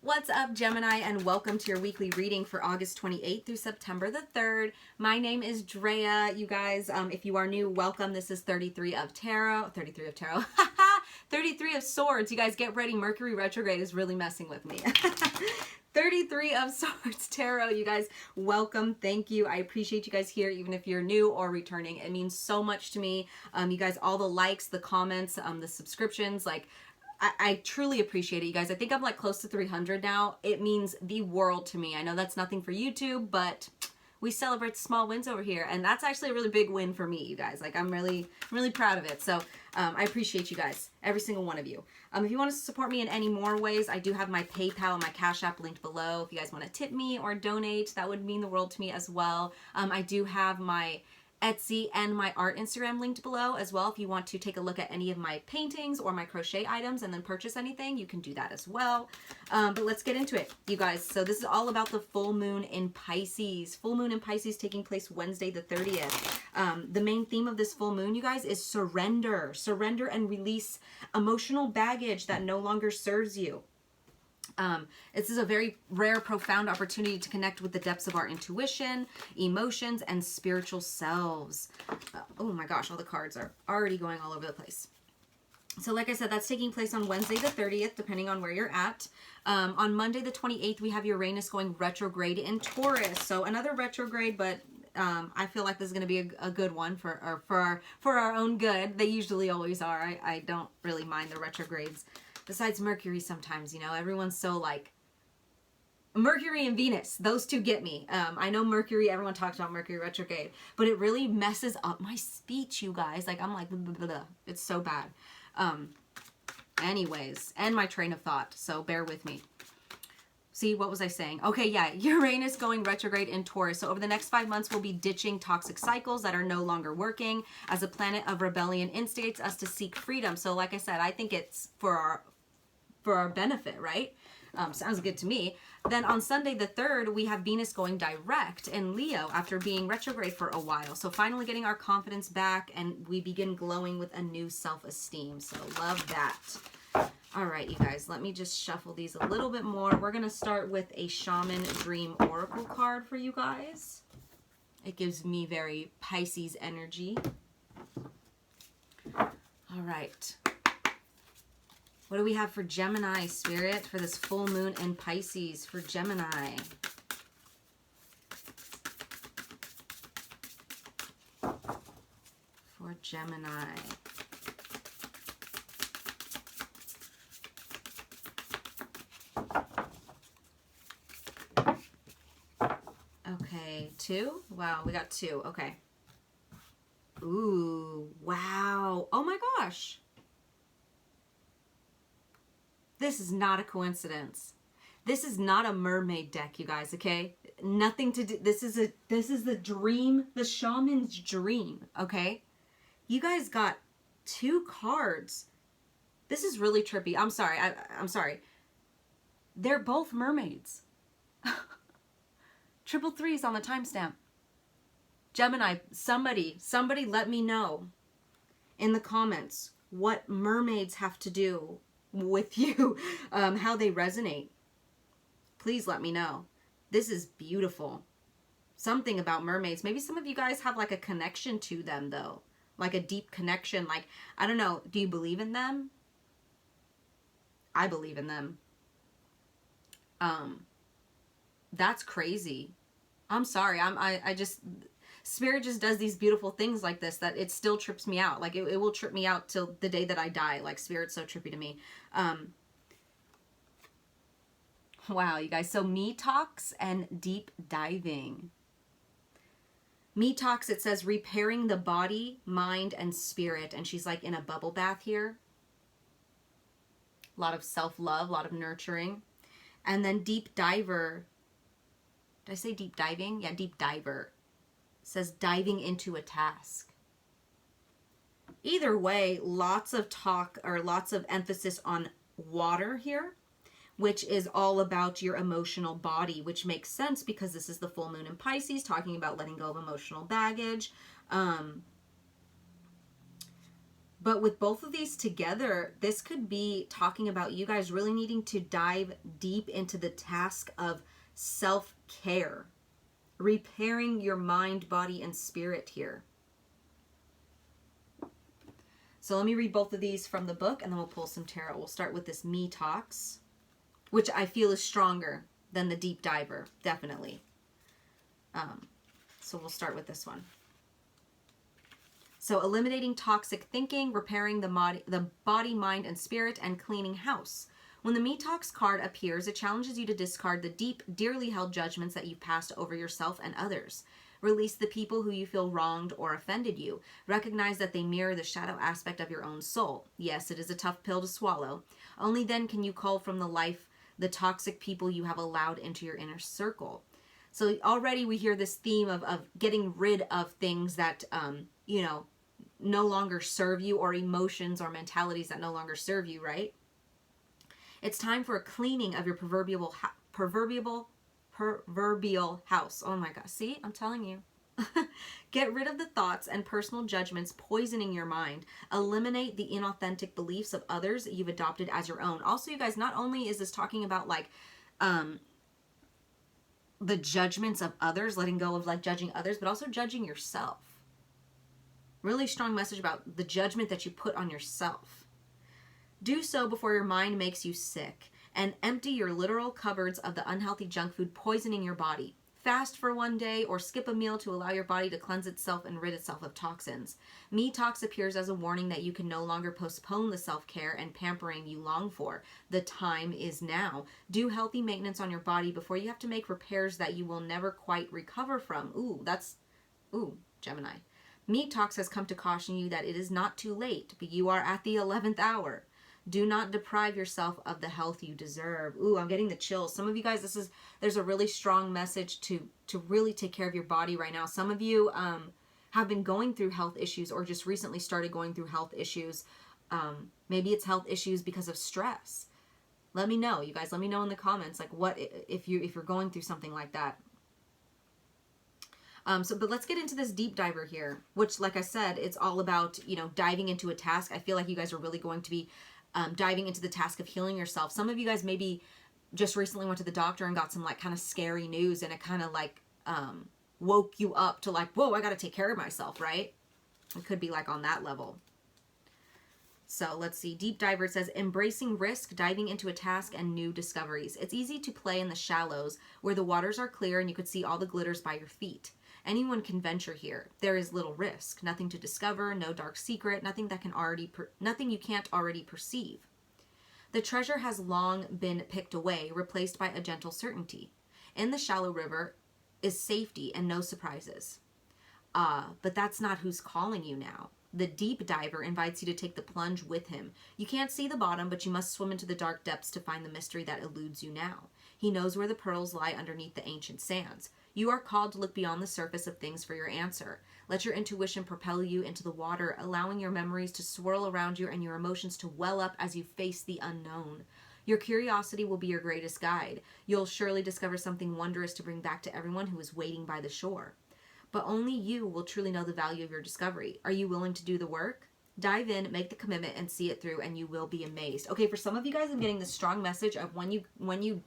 What's up, Gemini, and welcome to your weekly reading for August 28th through September the 3rd. My name is Drea. You guys, if you are new, welcome. This is 33 of Tarot. 33 of Tarot. 33 of Swords. You guys get ready. Mercury retrograde is really messing with me. 33 of Swords Tarot. You guys, welcome. Thank you. I appreciate you guys here, even if you're new or returning. It means so much to me. You guys, all the likes, the comments, the subscriptions, like, I truly appreciate it, you guys. I think I'm like close to 300 now. It means the world to me. I know that's nothing for YouTube, but we celebrate small wins over here. And that's actually a really big win for me, you guys. Like, I'm really proud of it. So I appreciate you guys, every single one of you. If you want to support me in any more ways, I do have my PayPal and my Cash App linked below. If you guys want to tip me or donate, that would mean the world to me as well. I do have my Etsy and my art Instagram linked below as well. If you want to take a look at any of my paintings or my crochet items and then purchase anything, you can do that as well. But let's get into it, you guys. So this is all about the full moon in Pisces. Full moon in Pisces taking place Wednesday the 30th. The main theme of this full moon, you guys, is surrender. Surrender and release emotional baggage that no longer serves you. This is a very rare, profound opportunity to connect with the depths of our intuition, emotions, and spiritual selves. Oh my gosh, all the cards are already going all over the place. So like I said, that's taking place on Wednesday the 30th, depending on where you're at. On Monday the 28th, we have Uranus going retrograde in Taurus. So another retrograde, but I feel like this is going to be a good one for our own good. They usually always are. I don't really mind the retrogrades. Besides Mercury sometimes, you know, everyone's so like, Mercury and Venus, those two get me. I know Mercury, everyone talks about Mercury retrograde, but it really messes up my speech, you guys. Like, I'm like, blah, blah, blah, blah. It's so bad. Anyways, and my train of thought, so bear with me. See, what was I saying? Okay, yeah, Uranus going retrograde in Taurus. So over the next 5 months, we'll be ditching toxic cycles that are no longer working, as a planet of rebellion instigates us to seek freedom. So like I said, I think it's for our benefit, right? Sounds good to me. Then on Sunday the 3rd, we have Venus going direct in Leo after being retrograde for a while. So finally getting our confidence back, and we begin glowing with a new self-esteem. So love that. All right, you guys, let me just shuffle these a little bit more. We're going to start with a Shaman Dream Oracle card for you guys. It gives me very Pisces energy. All right. What do we have for Gemini, Spirit, for this full moon in Pisces for Gemini? For Gemini. Okay, 2? Wow, we got 2. Okay. Ooh, wow. Oh my gosh. This is not a coincidence. This is not a mermaid deck, you guys, okay? Nothing to do. This is the dream, the shaman's dream, okay? You guys got 2 cards. This is really trippy. I'm sorry. I'm sorry. They're both mermaids. 333 is on the timestamp. Gemini, somebody let me know in the comments what mermaids have to do with you, how they resonate. Please let me know. This is beautiful. Something about mermaids. Maybe some of you guys have like a connection to them though, like a deep connection. Like, I don't know, do you believe in them? I believe in them. That's crazy. I'm sorry. I just, Spirit just does these beautiful things like this that it still trips me out. Like, it will trip me out till the day that I die. Like, Spirit's so trippy to me. Wow, you guys. So, me talks and deep diving. Me talks, it says repairing the body, mind, and spirit. And she's like in a bubble bath here. A lot of self-love, a lot of nurturing. And then deep diver. Did I say deep diving? Yeah, deep diver. Says diving into a task. Either way, lots of talk or lots of emphasis on water here, which is all about your emotional body, which makes sense because this is the full moon in Pisces, talking about letting go of emotional baggage. But with both of these together, this could be talking about you guys really needing to dive deep into the task of self-care, repairing your mind, body, and spirit here. So let me read both of these from the book, and then we'll pull some tarot. We'll start with this Me Talks, which I feel is stronger than the Deep Diver, definitely. So we'll start with this one. So eliminating toxic thinking, repairing the body, mind, and spirit, and cleaning house. When the Me Talks card appears, it challenges you to discard the deep, dearly held judgments that you've passed over yourself and others. Release the people who you feel wronged or offended you. Recognize that they mirror the shadow aspect of your own soul. Yes, it is a tough pill to swallow. Only then can you cull from the toxic people you have allowed into your inner circle. So already we hear this theme of getting rid of things that, no longer serve you, or emotions or mentalities that no longer serve you, right? It's time for a cleaning of your proverbial house. Oh my God. See, I'm telling you. Get rid of the thoughts and personal judgments poisoning your mind. Eliminate the inauthentic beliefs of others that you've adopted as your own. Also, you guys, not only is this talking about the judgments of others, letting go of judging others, but also judging yourself. Really strong message about the judgment that you put on yourself. Do so before your mind makes you sick, and empty your literal cupboards of the unhealthy junk food poisoning your body. Fast for one day or skip a meal to allow your body to cleanse itself and rid itself of toxins. Me Talks appears as a warning that you can no longer postpone the self-care and pampering you long for. The time is now. Do healthy maintenance on your body before you have to make repairs that you will never quite recover from. Ooh, Gemini. Me Talks has come to caution you that it is not too late, but you are at the 11th hour. Do not deprive yourself of the health you deserve. Ooh, I'm getting the chills. Some of you guys, there's a really strong message to really take care of your body right now. Some of you have been going through health issues, or just recently started going through health issues. Maybe it's health issues because of stress. Let me know, you guys. Let me know in the comments, what if you're going through something like that. But let's get into this deep diver here, which, like I said, it's all about, diving into a task. I feel like you guys are really going to be diving into the task of healing yourself. Some of you guys maybe just recently went to the doctor and got some kind of scary news, and it kind of woke you up to whoa, I got to take care of myself, right? It could be on that level. So let's see. Deep Diver says, embracing risk, diving into a task, and new discoveries. It's easy to play in the shallows where the waters are clear and you could see all the glitters by your feet. Anyone can venture here. There is little risk, nothing to discover, no dark secret, nothing you can't already perceive. The treasure has long been picked away, replaced by a gentle certainty. In the shallow river is safety and no surprises. But that's not who's calling you now. The deep diver invites you to take the plunge with him. You can't see the bottom, but you must swim into the dark depths to find the mystery that eludes you now. He knows where the pearls lie underneath the ancient sands. You are called to look beyond the surface of things for your answer. Let your intuition propel you into the water, allowing your memories to swirl around you and your emotions to well up as you face the unknown. Your curiosity will be your greatest guide. You'll surely discover something wondrous to bring back to everyone who is waiting by the shore. But only you will truly know the value of your discovery. Are you willing to do the work? Dive in, make the commitment, and see it through, and you will be amazed. Okay, for some of you guys, I'm getting this strong message of when you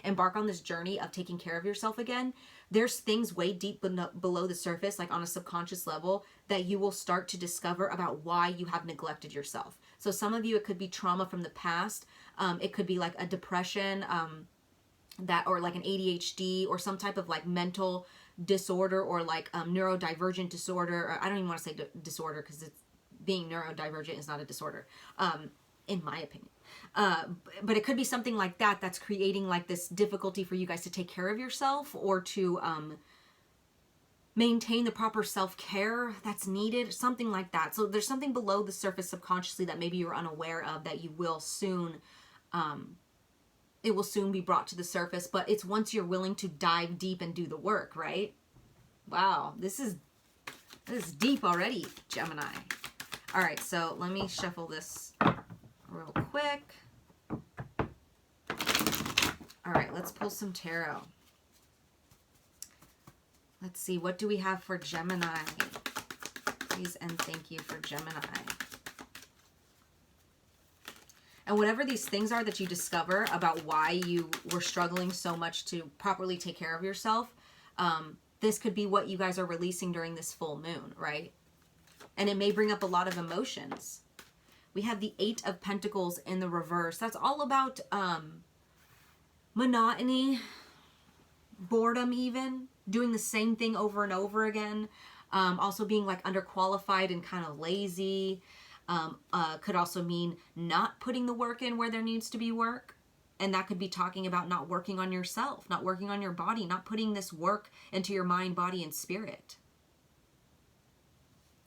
embark on this journey of taking care of yourself again, there's things way deep below the surface, on a subconscious level, that you will start to discover about why you have neglected yourself. So some of you, it could be trauma from the past. It could be a depression, or an ADHD, or some type of mental disorder, or neurodivergent disorder. Or I don't even want to say disorder, because it's being neurodivergent is not a disorder, in my opinion. But it could be something like that that's creating this difficulty for you guys to take care of yourself, or to maintain the proper self-care that's needed, something like that. So there's something below the surface subconsciously that maybe you're unaware of, that you will soon, it will soon be brought to the surface. But it's once you're willing to dive deep and do the work, right? Wow, this is deep already, Gemini. All right, so let me shuffle this real quick. All right, let's pull some tarot. Let's see, what do we have for Gemini? Please and thank you for Gemini. And whatever these things are that you discover about why you were struggling so much to properly take care of yourself, this could be what you guys are releasing during this full moon, right? And it may bring up a lot of emotions. We have the 8 of Pentacles in the reverse. That's all about monotony, boredom even, doing the same thing over and over again. Also being like underqualified and kind of lazy. Could also mean not putting the work in where there needs to be work. And that could be talking about not working on yourself, not working on your body, not putting this work into your mind, body, and spirit.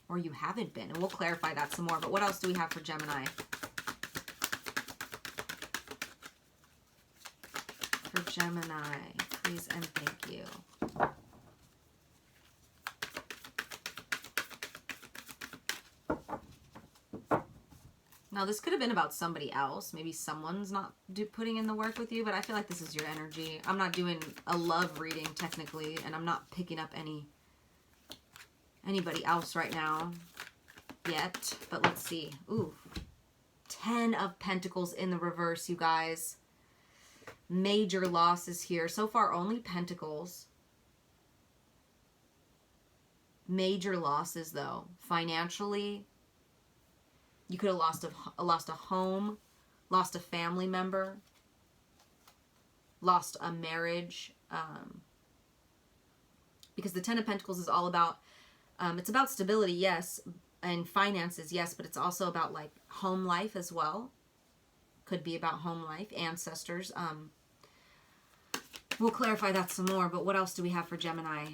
Or you haven't been. And we'll clarify that some more. But what else do we have for Gemini? For Gemini, please and thank you. Now, this could have been about somebody else. Maybe someone's not putting in the work with you, but I feel like this is your energy. I'm not doing a love reading technically, and I'm not picking up anybody else right now yet. But let's see. Ooh, 10 of Pentacles in the reverse, you guys. Major losses here. So far, only Pentacles. Major losses, though. Financially, you could have lost a home, lost a family member, lost a marriage. Because the 10 of Pentacles is all about, it's about stability, yes, and finances, yes, but it's also about like home life as well. Could be about home life, ancestors. We'll clarify that some more, but what else do we have for Gemini?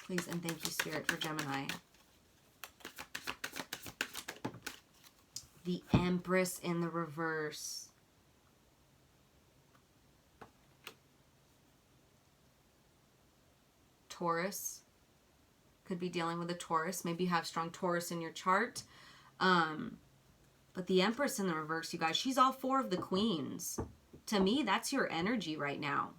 Please and thank you, Spirit, for Gemini. The Empress in the reverse. Taurus. Could be dealing with a Taurus. Maybe you have strong Taurus in your chart. But the Empress in the reverse, you guys, she's all 4 of the Queens. To me, that's your energy right now.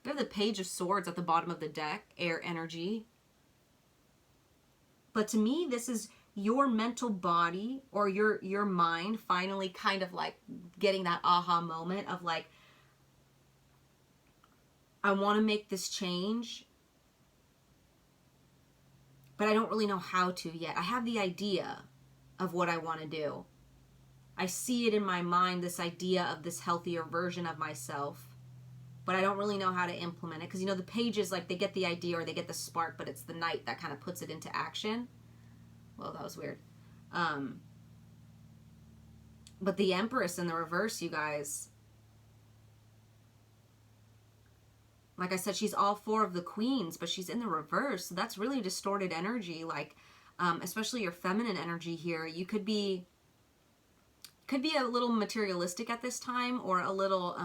We have the Page of Swords at the bottom of the deck, air energy. But to me, this is your mental body or your mind finally kind of like getting that aha moment of like, I want to make this change, but I don't really know how to yet. I have the idea of what I want to do. I see it in my mind, this idea of this healthier version of myself, but I don't really know how to implement it. Because, you know, the pages, like, they get the idea or they get the spark, but it's the Knight that kind of puts it into action. Well, that was weird. But the Empress in the reverse, you guys, like I said, she's all 4 of the Queens, but she's in the reverse. So that's really distorted energy. Like, especially your feminine energy here. You could be a little materialistic at this time, or a little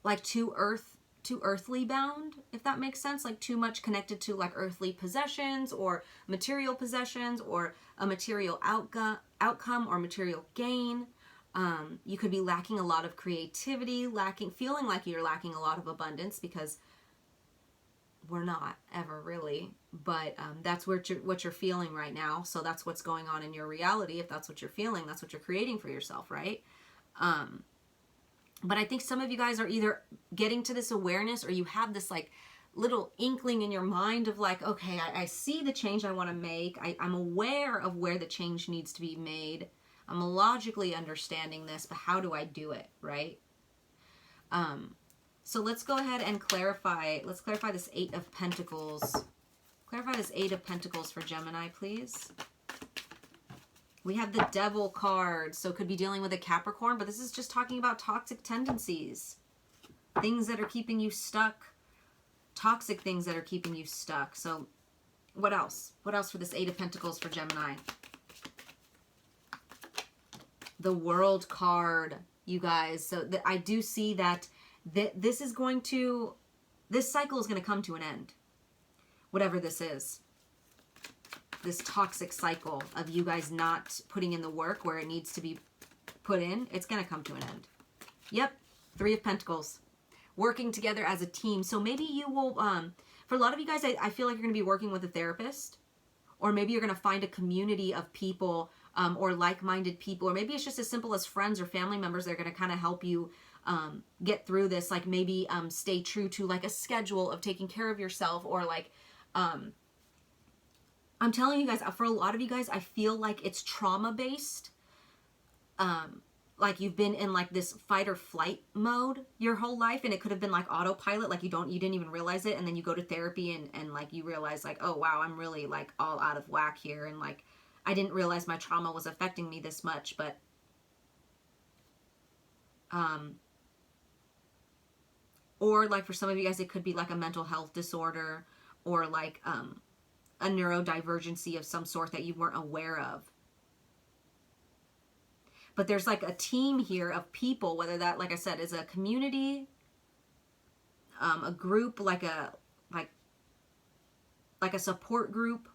like too earthly bound, if that makes sense. Like too much connected to like earthly possessions or material possessions or a material outcome or material gain. You could be lacking a lot of creativity, feeling like you're lacking a lot of abundance, because we're not ever really, but that's what you're feeling right now. So that's what's going on in your reality. If that's what you're feeling, that's what you're creating for yourself, right? But I think some of you guys are either getting to this awareness, or you have this like little inkling in your mind of like, okay, I see the change I want to make. I'm aware of where the change needs to be made. I'm logically understanding this, but how do I do it, right? So let's go ahead and clarify. Let's clarify this 8 of Pentacles. Clarify this 8 of Pentacles for Gemini, please. We have the Devil card, so it could be dealing with a Capricorn, but this is just talking about toxic tendencies. Things that are keeping you stuck. Toxic things that are keeping you stuck. So what else? What else for this 8 of Pentacles for Gemini? The World card, you guys. So I do see that this cycle is going to come to an end. Whatever this is. This toxic cycle of you guys not putting in the work where it needs to be put in, it's going to come to an end. Yep. 3 of Pentacles. Working together as a team. So maybe you will, for a lot of you guys, I feel like you're going to be working with a therapist, or maybe you're going to find a community of people or like-minded people, or maybe it's just as simple as friends or family members that are going to kind of help you get through this. Like maybe stay true to like a schedule of taking care of yourself, or like I'm telling you guys, for a lot of you guys, I feel like it's trauma-based. Like you've been in like this fight or flight mode your whole life, and it could have been like autopilot, like you didn't even realize it, and then you go to therapy and like you realize like, oh wow, I'm really like all out of whack here, and like I didn't realize my trauma was affecting me this much. But or like for some of you guys, it could be like a mental health disorder, or like a neurodivergency of some sort that you weren't aware of. But there's like a team here of people, whether that, like I said, is a community, a group, like a support group,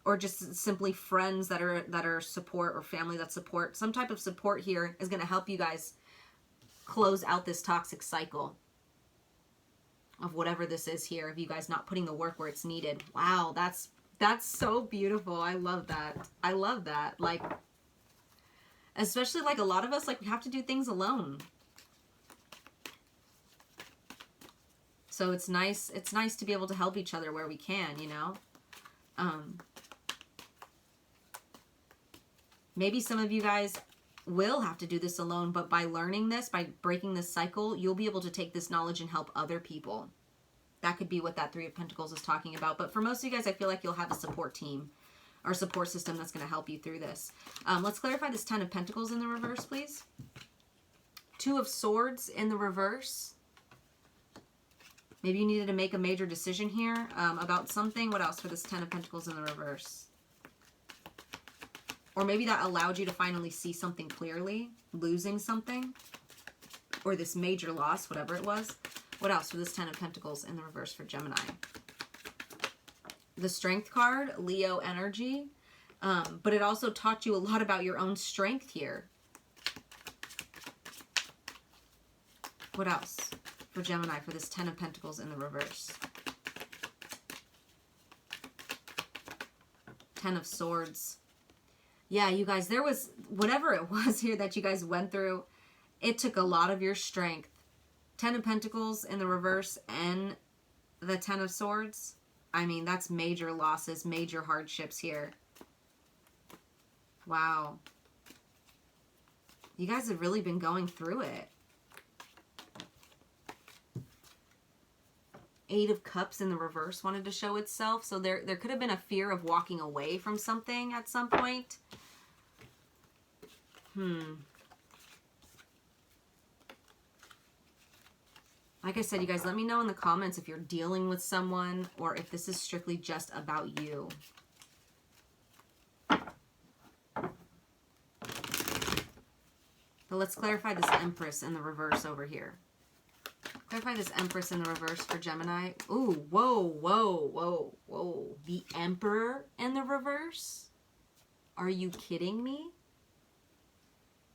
or just simply friends that are support, or family that support. Some type of support here is going to help you guys close out this toxic cycle of whatever this is here, of you guys not putting the work where it's needed. Wow, that's so beautiful. I love that. I love that. Like, especially like a lot of us, like we have to do things alone. So it's nice to be able to help each other where we can, you know? Maybe some of you guys will have to do this alone, but by learning this, by breaking this cycle, you'll be able to take this knowledge and help other people. That could be what that Three of Pentacles is talking about. But for most of you guys, I feel like you'll have a support team or support system that's going to help you through this. Let's clarify this Ten of Pentacles in the reverse, please. Two of Swords in the reverse. Maybe you needed to make a major decision here about something. What else for this Ten of Pentacles in the reverse? Or maybe that allowed you to finally see something clearly, losing something, or this major loss, whatever it was. What else for this Ten of Pentacles in the reverse for Gemini? The Strength card, Leo energy, but it also taught you a lot about your own strength here. What else for Gemini for this Ten of Pentacles in the reverse? Ten of Swords. Yeah, you guys, there was, whatever it was here that you guys went through, it took a lot of your strength. Ten of Pentacles in the reverse and the Ten of Swords. I mean, that's major losses, major hardships here. Wow. You guys have really been going through it. Eight of Cups in the reverse wanted to show itself. So there could have been a fear of walking away from something at some point. Like I said, you guys, let me know in the comments if you're dealing with someone or if this is strictly just about you. But let's clarify this Empress in the reverse over here. Clarify this Empress in the reverse for Gemini. Ooh, whoa, whoa, whoa, whoa. The Emperor in the reverse? Are you kidding me?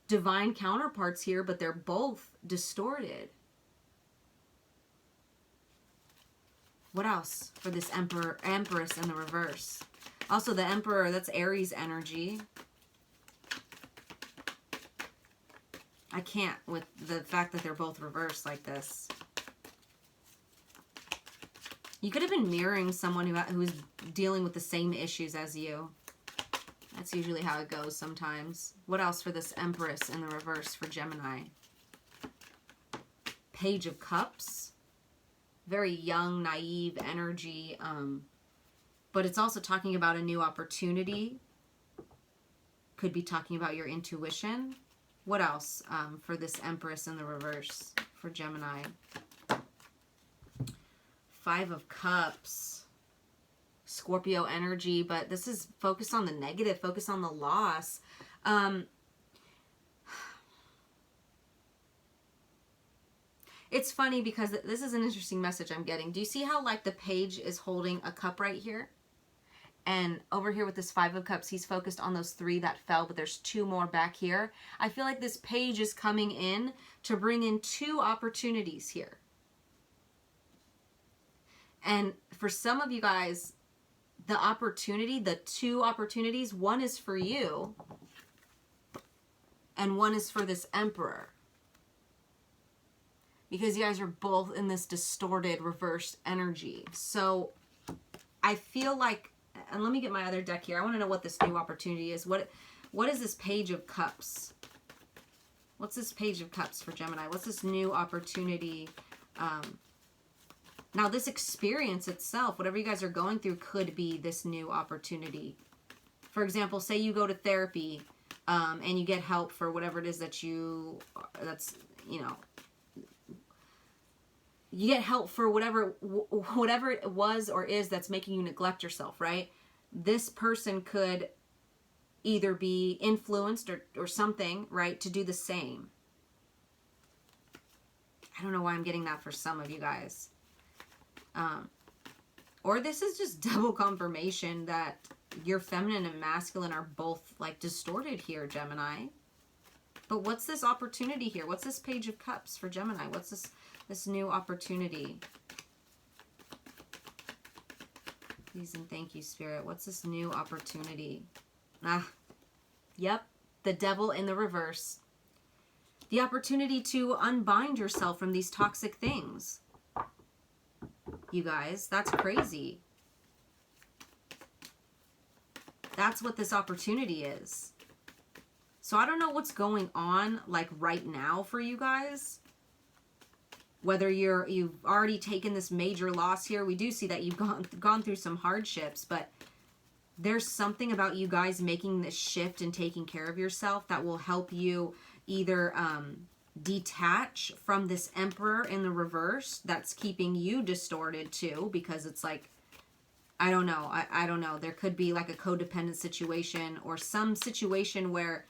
Divine counterparts here, but they're both distorted. What else for this Empress in the reverse? Also, the Emperor, that's Aries energy. I can't with the fact that they're both reversed like this. You could have been mirroring someone who's dealing with the same issues as you. That's usually how it goes sometimes. What else for this Empress in the reverse for Gemini? Page of Cups. Very young, naive energy. But it's also talking about a new opportunity. Could be talking about your intuition. What else for this Empress in the reverse for Gemini? Five of Cups. Scorpio energy, but this is focused on the negative, focused on the loss. It's funny because this is an interesting message I'm getting. Do you see how like the page is holding a cup right here? And over here with this Five of Cups, he's focused on those three that fell, but there's two more back here. I feel like this page is coming in to bring in two opportunities here. And for some of you guys, the opportunity, the two opportunities, one is for you and one is for this Emperor. Because you guys are both in this distorted, reversed energy. So I feel like, and let me get my other deck here. I want to know what this new opportunity is. What is this Page of Cups? What's this Page of Cups for Gemini? What's this new opportunity? Now, this experience itself, whatever you guys are going through, could be this new opportunity. For example, say you go to therapy and you get help for whatever it is that you get help for whatever it was or is that's making you neglect yourself, right? This person could either be influenced or something, right, to do the same. I don't know why I'm getting that for some of you guys. Or this is just double confirmation that your feminine and masculine are both like distorted here, Gemini. But what's this opportunity here? What's this Page of Cups for Gemini? What's this new opportunity? Please and thank you, Spirit. What's this new opportunity? Yep, the Devil in the reverse. The opportunity to unbind yourself from these toxic things. You guys, that's crazy. That's what this opportunity is. So I don't know what's going on like right now for you guys. Whether you've already taken this major loss here. We do see that you've gone through some hardships, but there's something about you guys making this shift and taking care of yourself that will help you either detach from this Emperor in the reverse that's keeping you distorted too, because it's like, I don't know. I don't know. There could be like a codependent situation or some situation where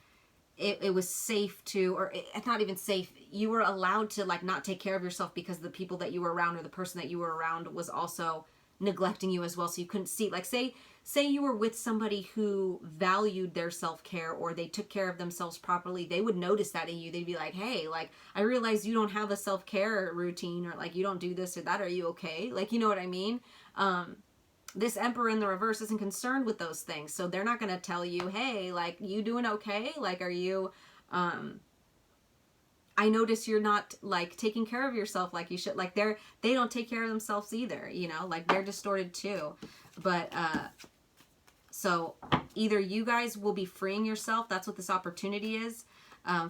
it was safe to, or it's not even safe. You were allowed to like not take care of yourself because the people that you were around or the person that you were around was also neglecting you as well. So you couldn't see, like say you were with somebody who valued their self-care or they took care of themselves properly, they would notice that in you. They'd be like, hey, like, I realize you don't have a self-care routine, or like, you don't do this or that. Are you okay? Like, you know what I mean? This Emperor in the reverse isn't concerned with those things. So they're not going to tell you, hey, like, you doing okay? Like, are you, I notice you're not like taking care of yourself like you should. Like they don't take care of themselves either, you know, like they're distorted too. But, so either you guys will be freeing yourself. That's what this opportunity is.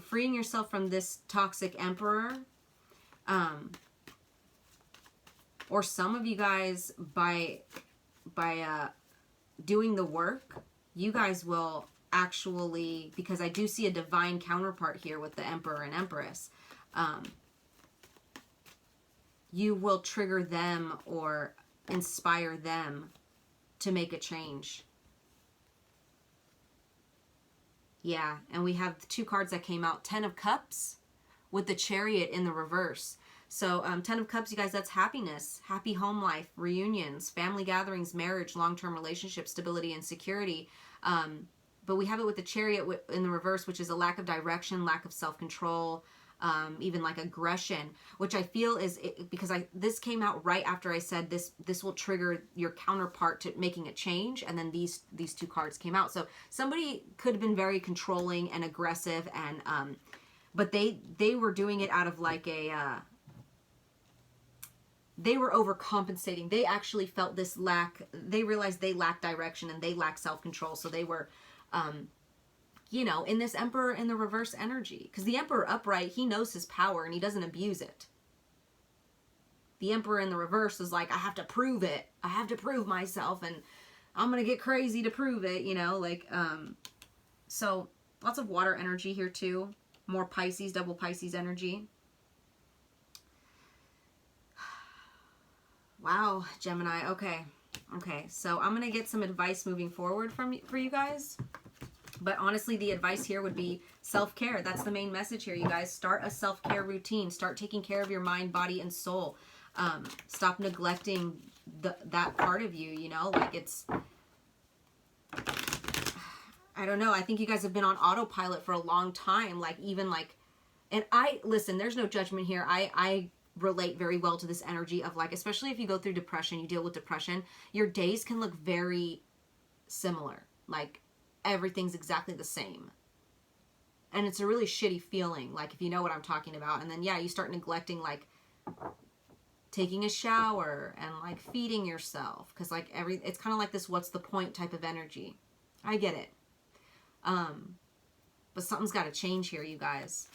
Freeing yourself from this toxic Emperor. Or some of you guys by doing the work, you guys will actually, because I do see a divine counterpart here with the Emperor and Empress, you will trigger them or inspire them to make a change. Yeah, and we have two cards that came out, 10 of Cups with the Chariot in the reverse. So 10 of Cups, you guys, that's happiness, happy home life, reunions, family gatherings, marriage, long-term relationships, stability, and security. But we have it with the Chariot in the reverse, which is a lack of direction, lack of self-control, even like aggression, which I feel is because this came out right after I said this will trigger your counterpart to making a change, and then these two cards came out. So somebody could have been very controlling and aggressive, and but they were doing it out of like a they were overcompensating. They actually felt this lack. They realized they lacked direction and they lacked self-control, so they were you know, in this Emperor in the reverse energy. Because the Emperor upright, he knows his power and he doesn't abuse it. The Emperor in the reverse is like, I have to prove it. I have to prove myself, and I'm going to get crazy to prove it, you know, like, so lots of water energy here too. More Pisces, double Pisces energy. Wow, Gemini. Okay. Okay. So I'm going to get some advice moving forward for you guys. But honestly, the advice here would be self-care. That's the main message here, you guys. Start a self-care routine. Start taking care of your mind, body, and soul. Stop neglecting that part of you, you know? Like, it's... I don't know. I think you guys have been on autopilot for a long time. Like, even like... And listen, there's no judgment here. I relate very well to this energy of like, especially if you go through depression, you deal with depression, your days can look very similar. Like everything's exactly the same. And it's a really shitty feeling, like if you know what I'm talking about. And then, yeah, you start neglecting like taking a shower and like feeding yourself. Because like it's kind of like this what's the point type of energy. I get it. But something's got to change here, you guys.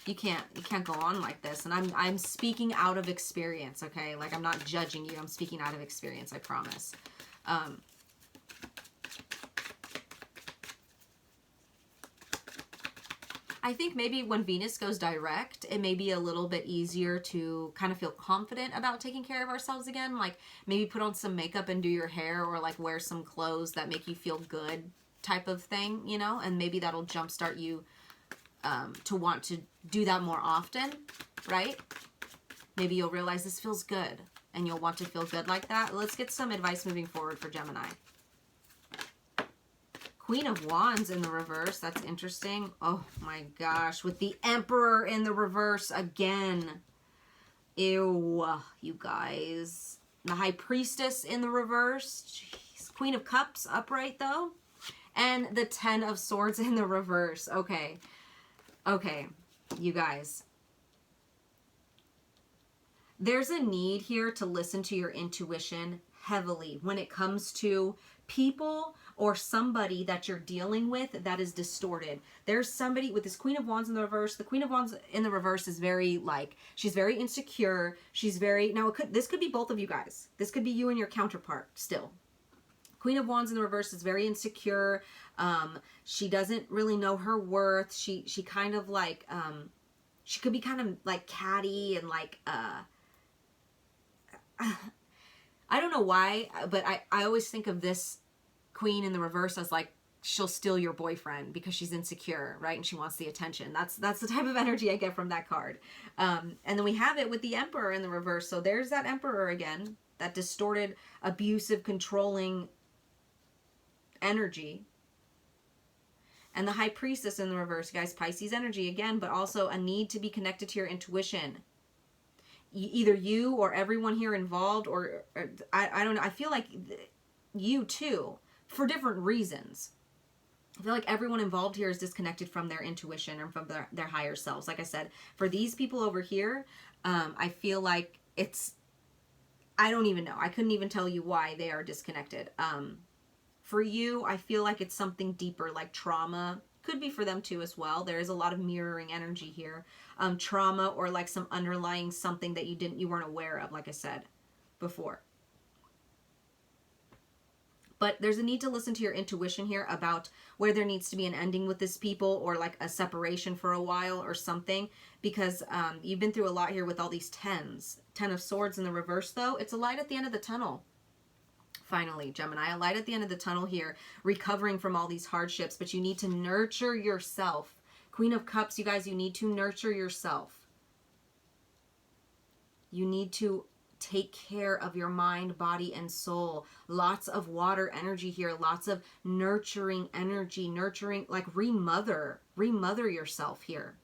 You can't go on like this. And I'm speaking out of experience, okay? Like I'm not judging you. I'm speaking out of experience, I promise. I think maybe when Venus goes direct, it may be a little bit easier to kind of feel confident about taking care of ourselves again. Like maybe put on some makeup and do your hair, or like wear some clothes that make you feel good type of thing, you know? And maybe that'll jumpstart you to want to do that more often, right? Maybe you'll realize this feels good and you'll want to feel good like that. Let's get some advice moving forward for Gemini. Queen of Wands in the reverse. That's interesting. Oh my gosh. With the Emperor in the reverse again. Ew, you guys. The High Priestess in the reverse. Jeez. Queen of Cups upright though. And the 10 of Swords in the reverse. Okay. Okay, you guys. There's a need here to listen to your intuition heavily when it comes to people or somebody that you're dealing with that is distorted. There's somebody with this Queen of Wands in the reverse. The Queen of Wands in the reverse is very like, she's very insecure. She's very, now this could be both of you guys. This could be you and your counterpart still. Queen of Wands in the reverse is very insecure. She doesn't really know her worth. She kind of like, she could be kind of like catty and like, I don't know why, but I always think of this Queen in the reverse as like, she'll steal your boyfriend because she's insecure, right? And she wants the attention. That's the type of energy I get from that card. And then we have it with the Emperor in the reverse. So there's that Emperor again, that distorted, abusive, controlling energy. And the High Priestess in the reverse, guys, Pisces energy again, but also a need to be connected to your intuition. Either you or everyone here involved, or I don't know. I feel like you too, for different reasons. I feel like everyone involved here is disconnected from their intuition or from their higher selves. Like I said, for these people over here, I feel like I don't even know. I couldn't even tell you why they are disconnected. For you, I feel like it's something deeper, like trauma. Could be for them too as well. There is a lot of mirroring energy here. Trauma, or like some underlying something that you weren't aware of, like I said before. But there's a need to listen to your intuition here about where there needs to be an ending with this people, or like a separation for a while or something, because you've been through a lot here with all these 10s. 10 of Swords in the reverse though. It's a light at the end of the tunnel. Finally, Gemini, a light at the end of the tunnel here, recovering from all these hardships, but you need to nurture yourself. Queen of Cups, you guys, you need to nurture yourself. You need to take care of your mind, body, and soul. Lots of water energy here, lots of nurturing energy, nurturing, like remother yourself here.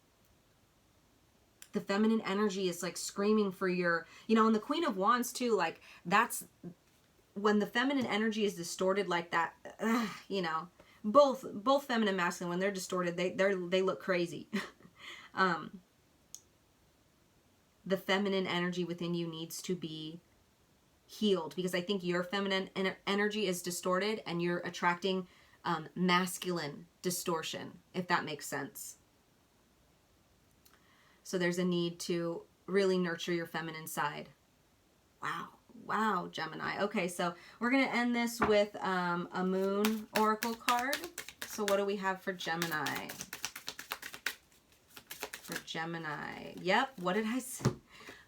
The feminine energy is like screaming for your, and the Queen of Wands too, like that's, when the feminine energy is distorted like that, both feminine and masculine, when they're distorted, they look crazy. The feminine energy within you needs to be healed, because I think your feminine energy is distorted and you're attracting masculine distortion, if that makes sense. So there's a need to really nurture your feminine side. Wow, Gemini. Okay, so we're going to end this with a moon oracle card. So what do we have for Gemini? Yep, what did I say?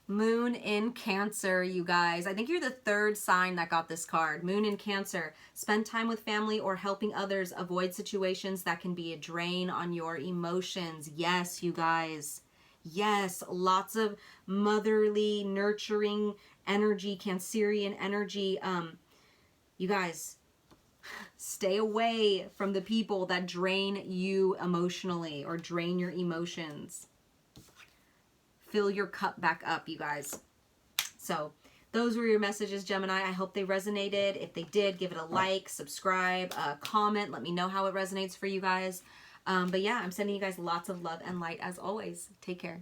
Moon in Cancer, you guys. I think you're the third sign that got this card. Moon in Cancer. Spend time with family or helping others. Avoid situations that can be a drain on your emotions. Yes, you guys. Yes, lots of motherly, nurturing energy, Cancerian energy. You guys, stay away from the people that drain you emotionally or drain your emotions. fill your cup back up, you guys. So those were your messages, Gemini. I hope they resonated. If they did, give it a like, subscribe, comment. Let me know how it resonates for you guys. But yeah, I'm sending you guys lots of love and light as always. Take care.